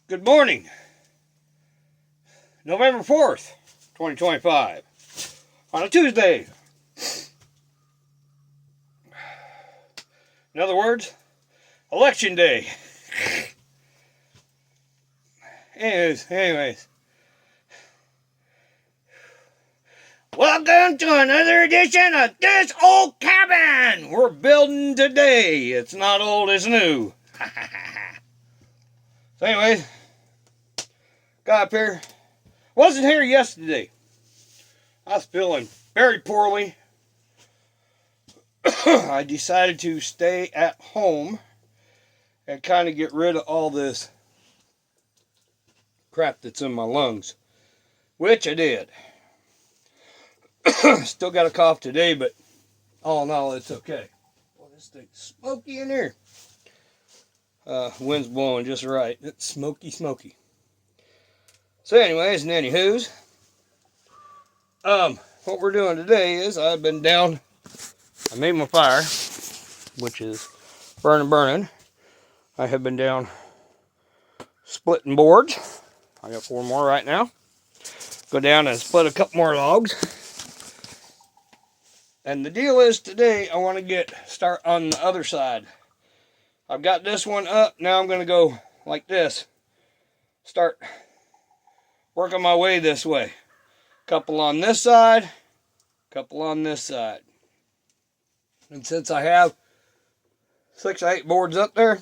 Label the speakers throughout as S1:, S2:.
S1: Good morning, November 4th, 2025, on a Tuesday. In other words, Election Day. Anyways. Welcome to another edition of This Old Cabin. We're building today. It's not old, it's new. So anyways, got up here. Wasn't here yesterday. I was feeling very poorly. I decided to stay at home and kind of get rid of all this crap that's in my lungs, which I did. Still got a cough today, but all in all, it's okay. Well, this thing's smoky in here. Wind's blowing just right. It's smoky. So anyways, and anywho's, what we're doing today is I made my fire, which is burning. I have been down splitting boards. I got 4 more right now. Go down and split a couple more logs. And the deal is today I want to start on the other side. I've got this one up. Now I'm going to go like this. Start working my way this way. Couple on this side. Couple on this side. And since I have 6 or 8 boards up there,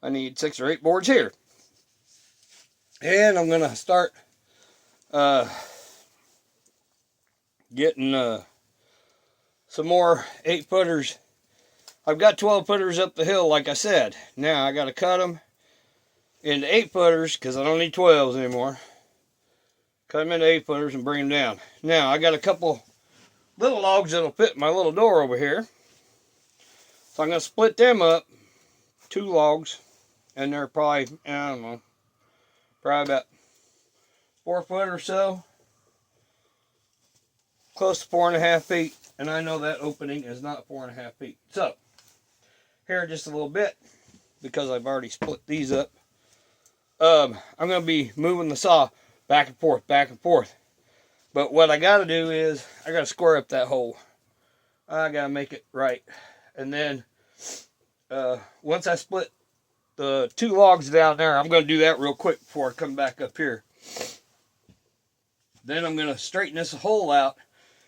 S1: I need 6 or 8 boards here. And I'm going to start getting some more 8-footers. I've got 12-footers up the hill, like I said. Now I got to cut them into 8-footers because I don't need 12s anymore. Cut them into 8-footers and bring them down. Now I got a couple little logs that'll fit in my little door over here. So I'm going to split them up. 2 logs. And they're probably, I don't know, probably about 4 foot or so. Close to 4.5 feet. And I know that opening is not 4.5 feet. So, here just a little bit, because I've already split these up. I'm going to be moving the saw back and forth. But what I got to do is, I got to square up that hole. I got to make it right. And then, once I split the 2 logs down there, I'm going to do that real quick before I come back up here. Then I'm going to straighten this hole out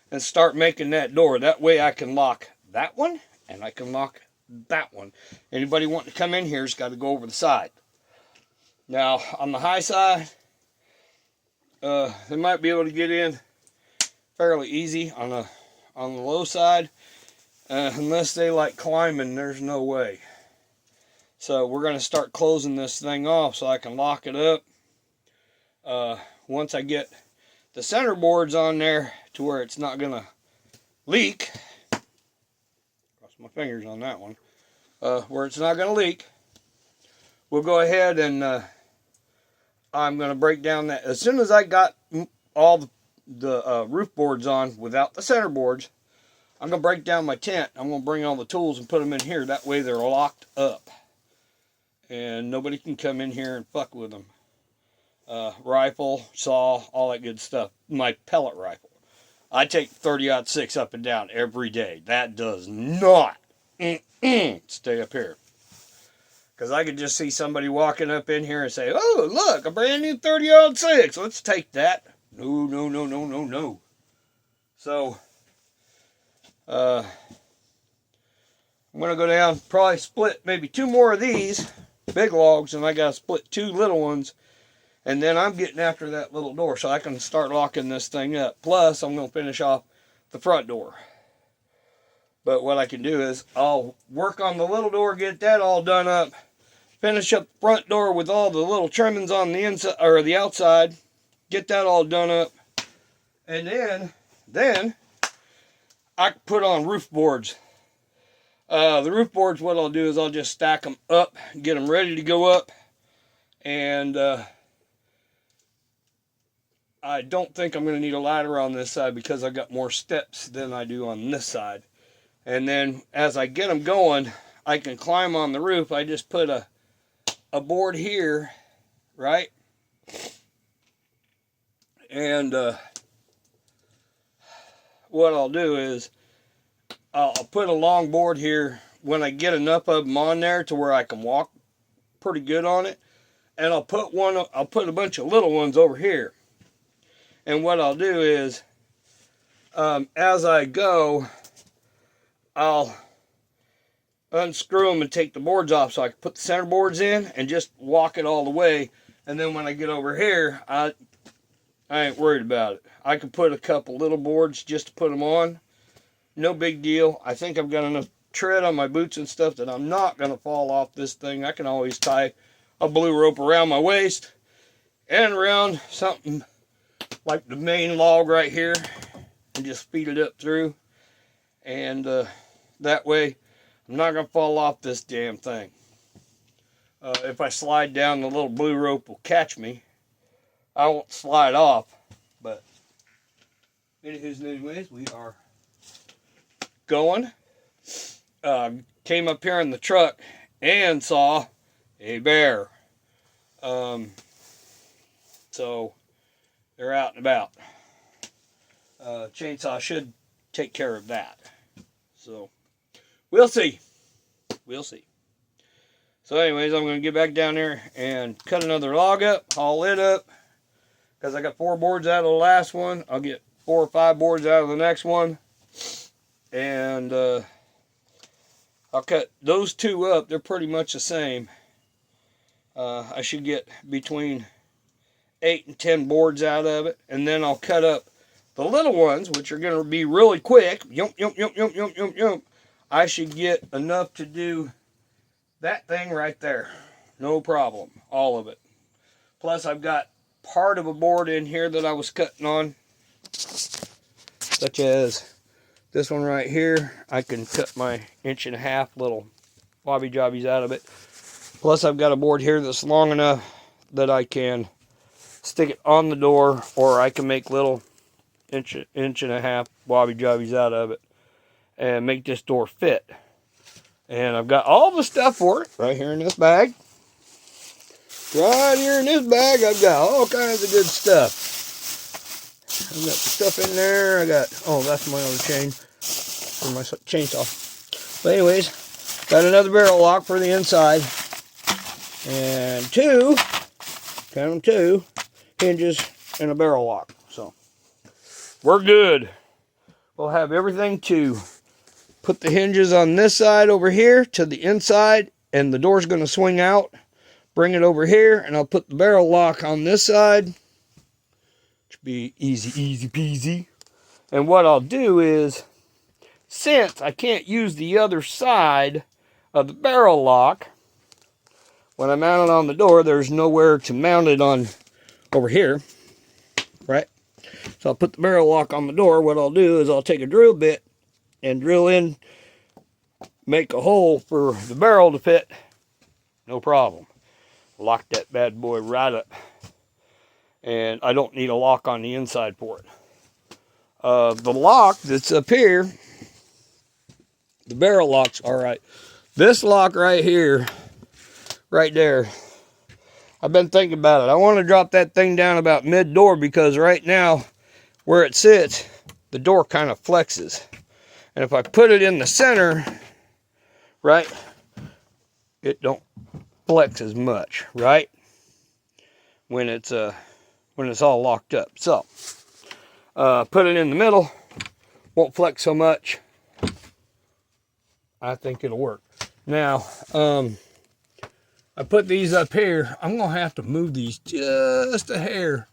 S1: and start making that door. That way I can lock that one and I can lock that one. Anybody wanting to come in here has got to go over the side. Now on the high side, they might be able to get in fairly easy. On the low side, unless they like climbing, there's no way. So we're going to start closing this thing off so I can lock it up. Once I get the center boards on there to where it's not going to leak. Cross my fingers on that one. Where it's not going to leak. We'll go ahead and I'm going to break down that. As soon as I got all the roof boards on without the center boards, I'm going to break down my tent. I'm going to bring all the tools and put them in here. That way they're locked up. And nobody can come in here and fuck with them. Rifle, saw, all that good stuff. My pellet rifle. I take 30-06 up and down every day. That does not stay up here. Because I could just see somebody walking up in here and say, oh, look, a brand new 30-06. Let's take that. No. So, I'm going to go down, probably split maybe 2 more of these big logs, and I got to split 2 little ones. And then I'm getting after that little door so I can start locking this thing up. Plus, I'm going to finish off the front door. But what I can do is I'll work on the little door, get that all done up. Finish up the front door with all the little trimmings on the inside or the outside. Get that all done up. And then I can put on roof boards. The roof boards, what I'll do is I'll just stack them up, get them ready to go up. And I don't think I'm going to need a ladder on this side because I've got more steps than I do on this side. And then as I get them going, I can climb on the roof. I just put a a board here, right? And what I'll do is I'll put a long board here when I get enough of them on there to where I can walk pretty good on it. And I'll put a bunch of little ones over here. And what I'll do is, as I go, I'll unscrew them and take the boards off so I can put the center boards in and just walk it all the way. And then when I get over here, I ain't worried about it. I can put a couple little boards just to put them on. No big deal. I think I've got enough tread on my boots and stuff that I'm not going to fall off this thing. I can always tie a blue rope around my waist and around something like the main log right here and just feed it up through. And that way I'm not going to fall off this damn thing. If I slide down, the little blue rope will catch me. I won't slide off. But anyways, we are going. Came up here in the truck and saw a bear. So they're out and about. Chainsaw should take care of that. So we'll see. We'll see. So anyways, I'm going to get back down there and cut another log up, haul it up. Because I got 4 boards out of the last one. I'll get 4 or 5 boards out of the next one. And I'll cut those 2 up. They're pretty much the same. I should get between 8 and 10 boards out of it. And then I'll cut up the little ones, which are going to be really quick. Yump, yump, yump, yump, yump, yump, yump. I should get enough to do that thing right there. No problem. All of it. Plus, I've got part of a board in here that I was cutting on. Such as this one right here. I can cut my 1.5 inch little wobby jobbies out of it. Plus, I've got a board here that's long enough that I can stick it on the door, or I can make little 1.5 inch wobby jobbies out of it and make this door fit. And I've got all the stuff for it right here in this bag. Right here in this bag, I've got all kinds of good stuff. I've got the stuff in there. I got, oh, that's my other chain for my chainsaw. But anyways, got another barrel lock for the inside. And 2, count them 2, hinges and a barrel lock. So, we're good. We'll have everything to put the hinges on this side over here to the inside, and the door's going to swing out. Bring it over here, and I'll put the barrel lock on this side. Should be easy peasy. And what I'll do is, since I can't use the other side of the barrel lock, when I mount it on the door, there's nowhere to mount it on over here, right? So I'll put the barrel lock on the door. What I'll do is I'll take a drill bit and drill in, make a hole for the barrel to fit. No problem. Lock that bad boy right up. And I don't need a lock on the inside for it. The lock that's up here, the barrel lock's alright. This lock right here, right there, I've been thinking about it. I want to drop that thing down about mid-door, because right now, where it sits, the door kind of flexes. And if I put it in the center, right, it don't flex as much, right? When it's all locked up. So put it in the middle, won't flex so much. I think it'll work. Now I put these up here. I'm gonna have to move these just a hair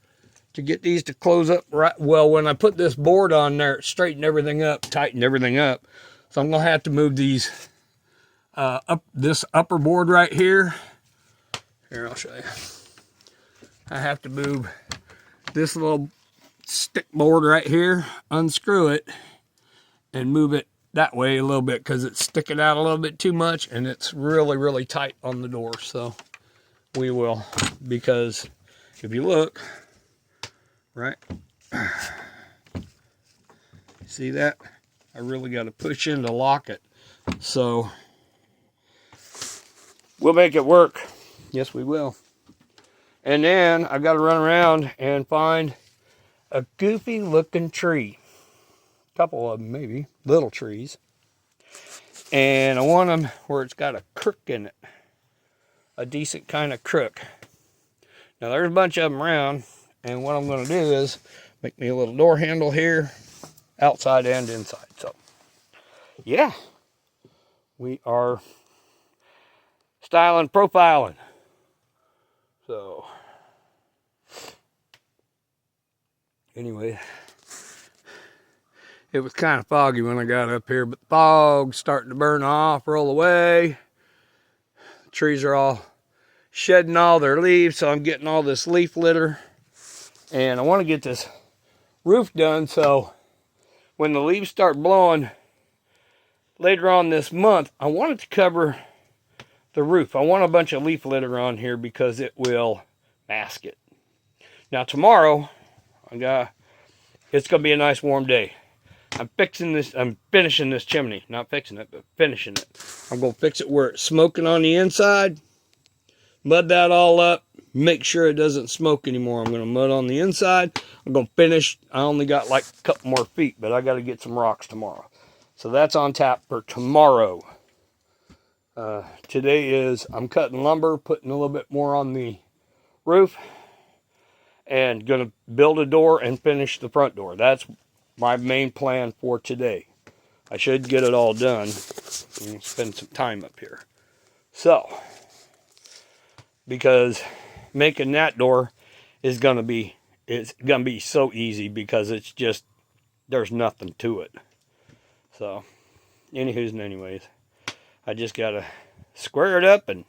S1: to get these to close up right. Well, when I put this board on there, it straightened everything up, tightened everything up. So I'm gonna have to move these up this upper board right here. Here, I'll show you. I have to move this little stick board right here, unscrew it, and move it that way a little bit, because it's sticking out a little bit too much, and it's really tight on the door. So we will, because if you look, right, see that? I really got to push in to lock it. So we'll make it work. Yes, we will. And then I've got to run around and find a goofy looking tree. A couple of them maybe, little trees. And I want them where it's got a crook in it. A decent kind of crook. Now there's a bunch of them around. And what I'm going to do is make me a little door handle here. Outside and inside. So, yeah. We are styling, profiling. So, anyway, it was kind of foggy when I got up here, but the fog's starting to burn off, roll away. The trees are all shedding all their leaves, so I'm getting all this leaf litter. And I want to get this roof done, so when the leaves start blowing later on this month, I want it to cover the roof. I want a bunch of leaf litter on here because it will mask it. Now tomorrow, it's going to be a nice warm day. I'm finishing this chimney. Not fixing it, but finishing it. I'm going to fix it where it's smoking on the inside. Mud that all up. Make sure it doesn't smoke anymore. I'm going to mud on the inside. I'm going to finish. I only got like a couple more feet, but I got to get some rocks tomorrow. So that's on tap for tomorrow. Today is I'm cutting lumber, putting a little bit more on the roof, and going to build a door and finish the front door. That's my main plan for today. I should get it all done and spend some time up here. So, because making that door is going to be so easy because it's just, there's nothing to it. So, anywho's and anyways. I just got to square it up and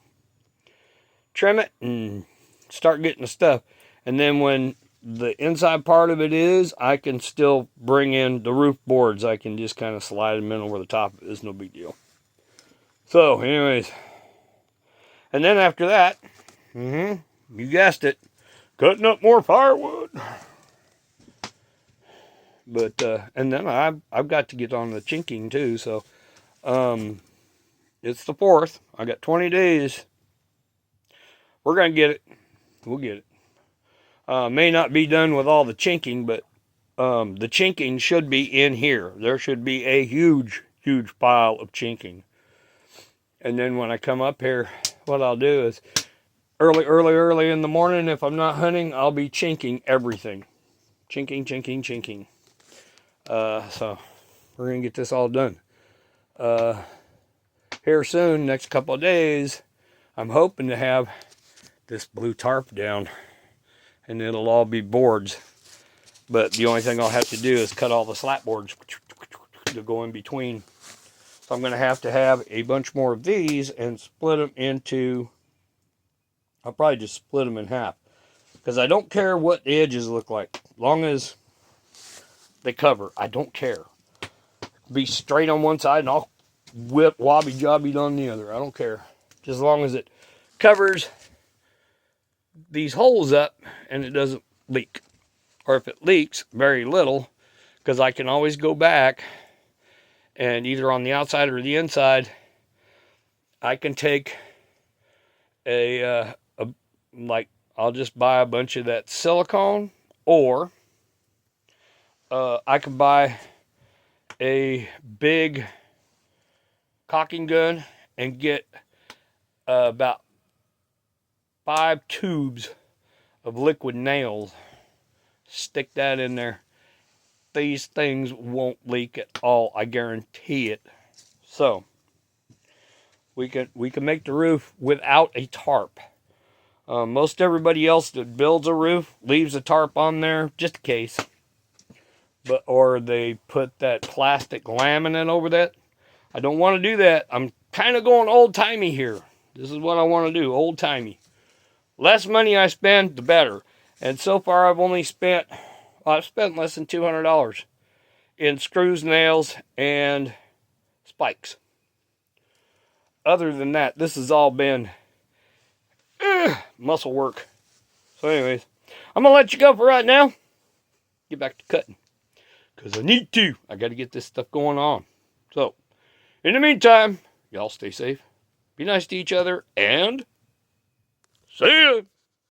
S1: trim it and start getting the stuff. And then when the inside part of it is, I can still bring in the roof boards. I can just kind of slide them in over the top of it. It's no big deal. So, anyways. And then after that, you guessed it, cutting up more firewood. But, and then I've got to get on the chinking too. So, it's the 4th. I got 20 days. We're going to get it. We'll get it. May not be done with all the chinking, but the chinking should be in here. There should be a huge, huge pile of chinking. And then when I come up here, what I'll do is early in the morning, if I'm not hunting, I'll be chinking everything. Chinking. So we're going to get this all done. Here soon, next couple of days, I'm hoping to have this blue tarp down, and it'll all be boards. But the only thing I'll have to do is cut all the slat boards to go in between. So I'm going to have a bunch more of these and split them into, I'll probably just split them in half. Because I don't care what the edges look like. As long as they cover, I don't care. Be straight on one side and I'll whip wobby-jobby on the other. I don't care. Just as long as it covers these holes up and it doesn't leak. Or if it leaks, very little, because I can always go back and either on the outside or the inside, I can take I'll just buy a bunch of that silicone, or I can buy a big caulking gun and get about 5 tubes of liquid nails. Stick that in there. These things won't leak at all. I guarantee it. So we can make the roof without a tarp. Most everybody else that builds a roof leaves a tarp on there just in case. Or they put that plastic laminate over that. I don't want to do that. I'm kind of going old-timey here. This is what I want to do, old-timey. Less money I spend, the better. And so far I've spent less than $200 in screws, nails, and spikes. Other than that, this has all been muscle work. So anyways, I'm going to let you go for right now. Get back to cutting. Because I need to. I got to get this stuff going on. So, in the meantime, y'all stay safe. Be nice to each other. And See ya.